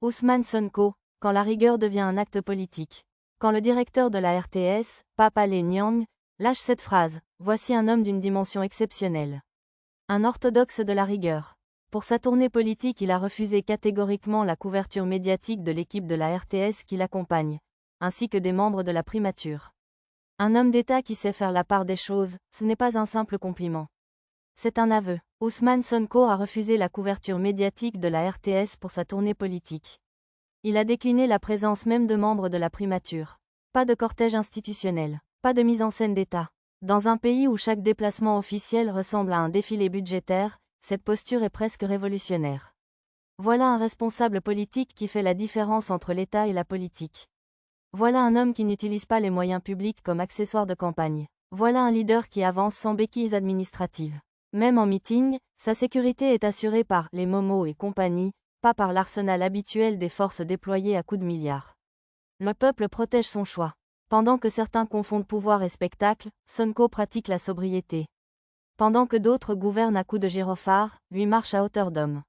Ousmane Sonko, quand la rigueur devient un acte politique. Quand le directeur de la RTS, Pape Alé Niang, lâche cette phrase, voici un homme d'une dimension exceptionnelle. Un orthodoxe de la rigueur. Pour sa tournée politique, il a refusé catégoriquement la couverture médiatique de l'équipe de la RTS qui l'accompagne, ainsi que des membres de la primature. Un homme d'État qui sait faire la part des choses, ce n'est pas un simple compliment. C'est un aveu. Ousmane Sonko a refusé la couverture médiatique de la RTS pour sa tournée politique. Il a décliné la présence même de membres de la primature. Pas de cortège institutionnel, pas de mise en scène d'État. Dans un pays où chaque déplacement officiel ressemble à un défilé budgétaire, cette posture est presque révolutionnaire. Voilà un responsable politique qui fait la différence entre l'État et la politique. Voilà un homme qui n'utilise pas les moyens publics comme accessoire de campagne. Voilà un leader qui avance sans béquilles administratives. Même en meeting, sa sécurité est assurée par les Momo et compagnie, pas par l'arsenal habituel des forces déployées à coups de milliards. Le peuple protège son choix. Pendant que certains confondent pouvoir et spectacle, Sonko pratique la sobriété. Pendant que d'autres gouvernent à coups de gyrophare, lui marche à hauteur d'homme.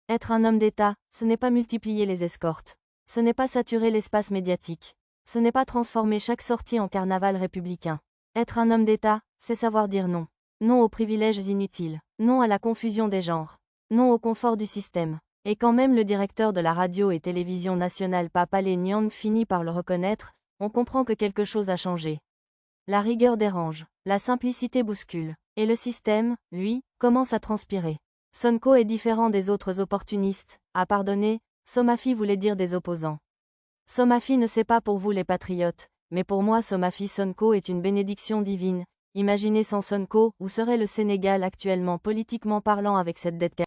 Être un homme d'État, ce n'est pas multiplier les escortes. Ce n'est pas saturer l'espace médiatique. Ce n'est pas transformer chaque sortie en carnaval républicain. Être un homme d'État, c'est savoir dire non. Non aux privilèges inutiles. Non à la confusion des genres. Non au confort du système. Et quand même le directeur de la radio et télévision nationale Pape Alé Niang finit par le reconnaître, on comprend que quelque chose a changé. La rigueur dérange, la simplicité bouscule, et le système, lui, commence à transpirer. Sonko est différent des autres opportunistes, à pardonner, Somafi voulait dire des opposants. Somafi ne c'est pas pour vous les patriotes, mais pour moi Somafi Sonko est une bénédiction divine. Imaginez sans Sonko, où serait le Sénégal actuellement politiquement parlant avec cette dette